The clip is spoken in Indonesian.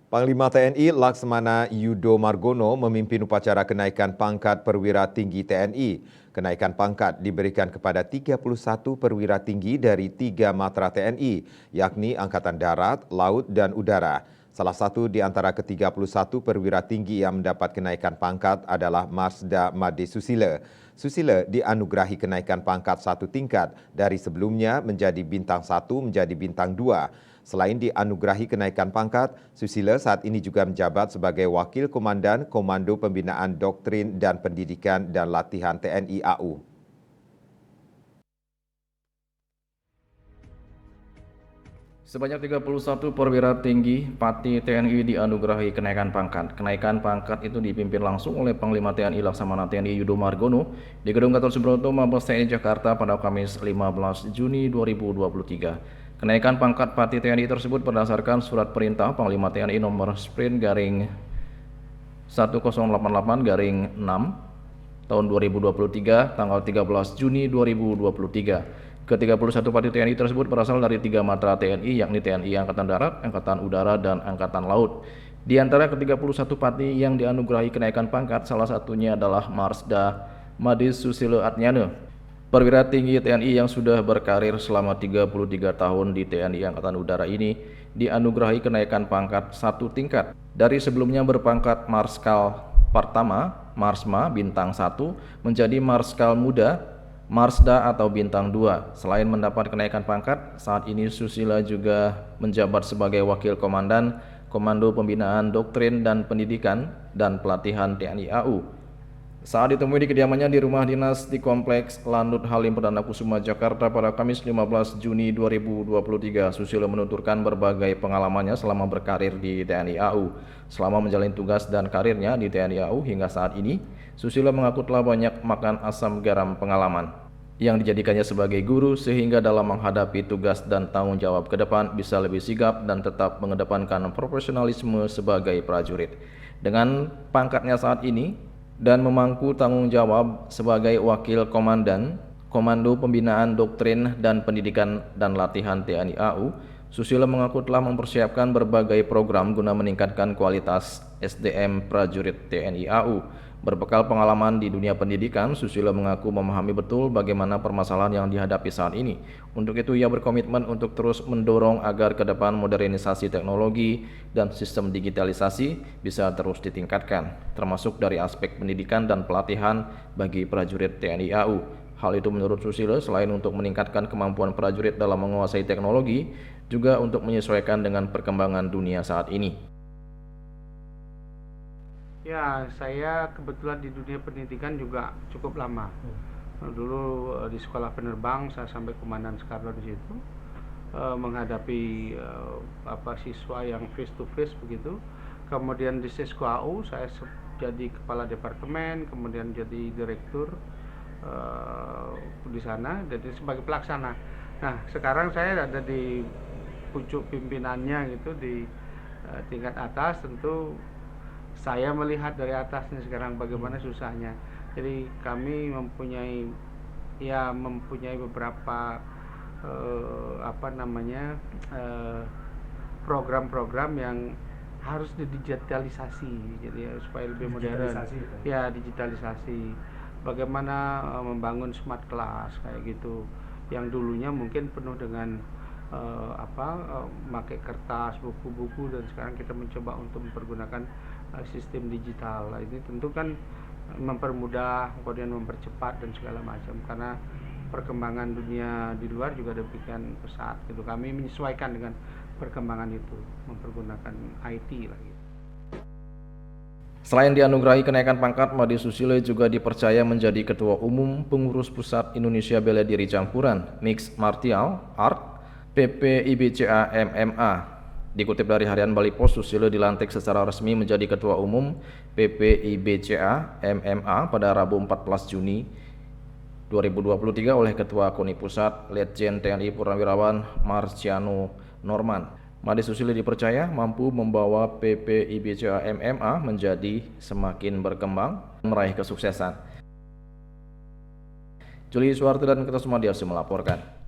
Panglima TNI Laksamana Yudo Margono memimpin upacara kenaikan pangkat perwira tinggi TNI. Kenaikan pangkat diberikan kepada 31 perwira tinggi dari 3 matra TNI, yakni Angkatan Darat, Laut, dan Udara. Salah satu di antara ke-31 perwira tinggi yang mendapat kenaikan pangkat adalah Marsda Made Susila. Susila dianugerahi kenaikan pangkat 1 tingkat dari sebelumnya menjadi bintang 1 menjadi bintang 2. Selain dianugerahi kenaikan pangkat, Susila saat ini juga menjabat sebagai Wakil Komandan Komando Pembinaan Doktrin dan Pendidikan dan Latihan TNI AU. Sebanyak 31 perwira tinggi Pati TNI dianugerahi kenaikan pangkat. Kenaikan pangkat itu dipimpin langsung oleh Panglima TNI Laksamana TNI Yudo Margono di Gedung Gatot Subroto, Mabes TNI Jakarta pada Kamis 15 Juni 2023. Kenaikan pangkat Pati TNI tersebut berdasarkan surat perintah Panglima TNI nomor Sprint garing 1088 garing 6 tahun 2023 tanggal 13 Juni 2023. Ke-31 Pati TNI tersebut berasal dari 3 matra TNI, yakni TNI Angkatan Darat, Angkatan Udara, dan Angkatan Laut. Di antara ke-31 Pati yang dianugerahi kenaikan pangkat, salah satunya adalah Marsda Made Susila Atnyana, perwira tinggi TNI yang sudah berkarir selama 33 tahun di TNI Angkatan Udara ini dianugerahi kenaikan pangkat 1 tingkat. Dari sebelumnya berpangkat Marskal Pertama, Marsma, Bintang 1, menjadi Marskal Muda, Marsda atau Bintang 2. Selain mendapat kenaikan pangkat, saat ini Susila juga menjabat sebagai Wakil Komandan Komando Pembinaan Doktrin dan Pendidikan dan Pelatihan TNI AU. Saat ditemui di kediamannya di rumah dinas di Kompleks Lanut Halim Perdana Kusuma, Jakarta pada Kamis 15 Juni 2023, Susila menuturkan berbagai pengalamannya selama berkarir di TNI AU. Selama menjalani tugas dan karirnya di TNI AU hingga saat ini, Susila mengaku telah banyak makan asam garam pengalaman yang dijadikannya sebagai guru sehingga dalam menghadapi tugas dan tanggung jawab ke depan bisa lebih sigap dan tetap mengedepankan profesionalisme sebagai prajurit. Dengan pangkatnya saat ini dan memangku tanggung jawab sebagai Wakil Komandan Komando Pembinaan Doktrin dan Pendidikan dan Latihan TNI AU, Susila mengaku telah mempersiapkan berbagai program guna meningkatkan kualitas SDM prajurit TNI AU. Berbekal pengalaman di dunia pendidikan, Susila mengaku memahami betul bagaimana permasalahan yang dihadapi saat ini. Untuk itu, ia berkomitmen untuk terus mendorong agar ke depan modernisasi teknologi dan sistem digitalisasi bisa terus ditingkatkan, termasuk dari aspek pendidikan dan pelatihan bagi prajurit TNI AU. Hal itu menurut Susila selain untuk meningkatkan kemampuan prajurit dalam menguasai teknologi, juga untuk menyesuaikan dengan perkembangan dunia saat ini. Ya, saya kebetulan di dunia pendidikan juga cukup lama. Dulu di sekolah penerbang saya sampai komandan Soekarno di situ, menghadapi siswa yang face to face begitu. Kemudian di Sisko AU saya jadi kepala departemen, kemudian jadi direktur di sana, jadi sebagai pelaksana. Nah, sekarang saya ada di pucuk pimpinannya gitu di tingkat atas. Tentu saya melihat dari atasnya sekarang bagaimana susahnya. Jadi kami mempunyai beberapa program-program yang harus didigitalisasi, jadi supaya lebih modern. Ya, digitalisasi. Bagaimana membangun smart class kayak gitu. Yang dulunya mungkin penuh dengan pakai kertas, buku-buku, dan sekarang kita mencoba untuk mempergunakan sistem digital. Ini tentu kan mempermudah, kemudian mempercepat dan segala macam, karena perkembangan dunia di luar juga demikian pesat gitu. Kami menyesuaikan dengan perkembangan itu, mempergunakan IT lagi. Selain dianugerahi kenaikan pangkat, Made Susila juga dipercaya menjadi Ketua Umum Pengurus Pusat Indonesia Bela Diri Campuran Mixed Martial Art PPIBCA MMA. Dikutip dari Harian Bali Pos, Susila dilantik secara resmi menjadi Ketua Umum PPIBCA MMA pada Rabu 14 Juni 2023 oleh Ketua KONI Pusat Letjen TNI Purnawirawan Marciano Norman. Made Susila dipercaya mampu membawa PPIBCA MMA menjadi semakin berkembang dan meraih kesuksesan. Juli Suharto dan Kertas Madiasi melaporkan.